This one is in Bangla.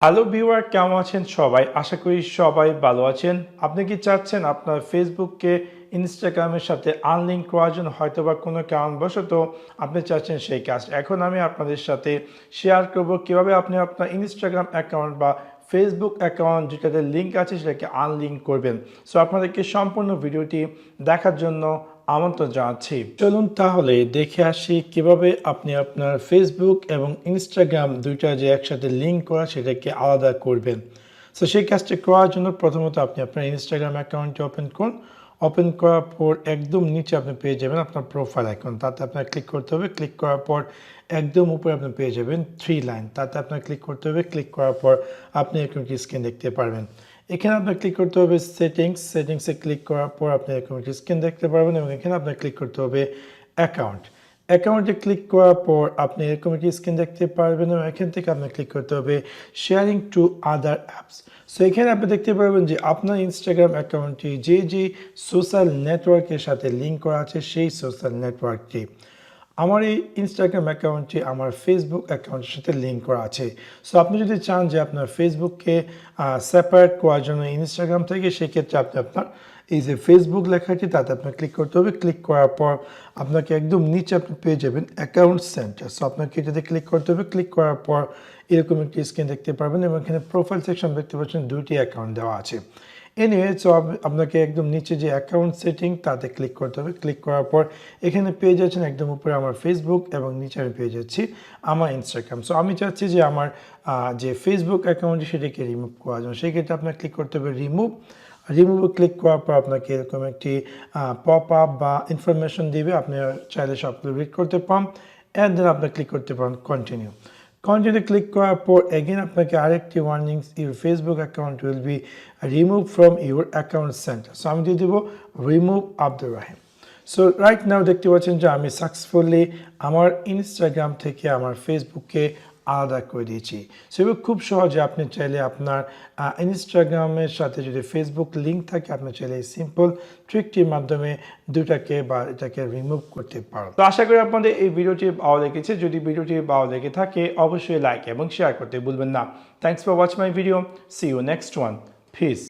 হ্যালো ভিউয়ার, কেমন আছেন সবাই? আশা করি সবাই ভালো আছেন। আপনি কি চাচ্ছেন আপনার ফেসবুককে ইনস্টাগ্রামের সাথে আনলিঙ্ক করার জন্য হয়তোবা কোনো কারণবশত আপনি চাচ্ছেন সেই কাজ। এখন আমি আপনাদের সাথে শেয়ার করব কিভাবে আপনি আপনার ইনস্টাগ্রাম অ্যাকাউন্ট বা ফেসবুক অ্যাকাউন্ট যেটাতে লিঙ্ক আছে সেটাকে আনলিঙ্ক করবেন। সো আপনাদেরকে সম্পূর্ণ ভিডিওটি দেখার জন্য আমন্ত্রণ জানাচ্ছি। চলুন তাহলে দেখে আসি কিভাবে আপনি আপনার ফেসবুক এবং ইনস্টাগ্রাম দুইটা যে একসাথে লিঙ্ক করা সেটাকে আলাদা করবেন। সো সেই কাজটি করার জন্য প্রথমত আপনি আপনার ইনস্টাগ্রাম অ্যাকাউন্টটি ওপেন করুন। ওপেন করার পর একদম নিচে আপনি পেয়ে যাবেন আপনার প্রোফাইল আইকন, তাতে আপনার ক্লিক করতে হবে। ক্লিক করার পর একদম উপরে আপনি পেয়ে যাবেন 3 লাইন, তাতে আপনার ক্লিক করতে হবে। ক্লিক করার পর আপনি এরকম একটি স্ক্রিন দেখতে পারবেন। এখানে আপনার ক্লিক করতে হবে সেটিংসে ক্লিক করার পর আপনি এরকম একটি স্ক্রিন দেখতে পারবেন এবং এখানে আপনার ক্লিক করতে হবে অ্যাকাউন্টে ক্লিক করার পর আপনি এরকম একটি স্ক্রিন দেখতে পারবেন এবং এখান থেকে আপনার ক্লিক করতে হবে sharing to other apps. So এখানে আপনি দেখতে পারবেন যে আপনার ইনস্টাগ্রাম অ্যাকাউন্টটি যে সোশ্যাল নেটওয়ার্কের সাথে লিঙ্ক করা আছে সেই সোশ্যাল নেটওয়ার্কটি। আমার এই ইনস্টাগ্রাম অ্যাকাউন্টটি আমার ফেসবুক অ্যাকাউন্টের সাথে লিঙ্ক করা আছে। সো আপনি যদি চান যে আপনার ফেসবুককে সেপারেট করার জন্য ইনস্টাগ্রাম থেকে, সেক্ষেত্রে আপনি আপনার এই যে ফেসবুক লেখাটি তাতে আপনার ক্লিক করতে হবে। ক্লিক করার পর আপনাকে একদম নিচে আপনি পেয়ে যাবেন অ্যাকাউন্ট সেন্টার। সো আপনাকে এটাতে ক্লিক করতে হবে। ক্লিক করার পর এরকম একটি স্ক্রিন দেখতে পারবেন এবং এখানে প্রোফাইল সেকশন দেখতে পাচ্ছেন, দুইটি অ্যাকাউন্ট দেওয়া আছে। এনিওয়ে, সো আপনাকে একদম নিচে যে অ্যাকাউন্ট সেটিং তাতে ক্লিক করতে হবে। ক্লিক করার পর এখানে পেয়ে যাচ্ছেন একদম উপরে আমার ফেসবুক এবং নিচে আমি পেয়ে যাচ্ছি আমার ইনস্টাগ্রাম। সো আমি চাচ্ছি যে আমার যে ফেসবুক অ্যাকাউন্ট সেটাকে রিমুভ করার জন্য, সেক্ষেত্রে আপনার ক্লিক করতে হবে রিমুভে ক্লিক করার পর আপনাকে এরকম একটি পপ আপ বা ইনফরমেশন দিবে, আপনি চাইলে সবগুলো রিড করতে পারেন অ্যান্ড দেন আপনার ক্লিক করতে পারেন কন্টিনিউ ক্লিক করার পর এগেন আপনাকে আরেকটি warnings, your Facebook account will be remove from your account centre. So আমি দিয়ে দেবো রিমুভ আব্দুর রাহিম। সো রাইট নাও দেখতে পাচ্ছেন যে আমি সাকসেসফুলি আমার ইনস্টাগ্রাম থেকে আমার ফেসবুককে আলাদা করে দিয়েছি। সেগুলো খুব সহজে আপনি চাইলে আপনার ইনস্টাগ্রামের সাথে যদি ফেসবুক লিঙ্ক থাকে, আপনি চাইলে এই সিম্পল ট্রিকটির মাধ্যমে দুটাকে বা এটাকে রিমুভ করতে পারো। তো আশা করি আপনাদের এই ভিডিওটি ভালো লেগেছে। যদি ভিডিওটি ভালো লেগে থাকে অবশ্যই লাইক এবং শেয়ার করতে ভুলবেন না। Thanks for watch my video. See you next one. Piece.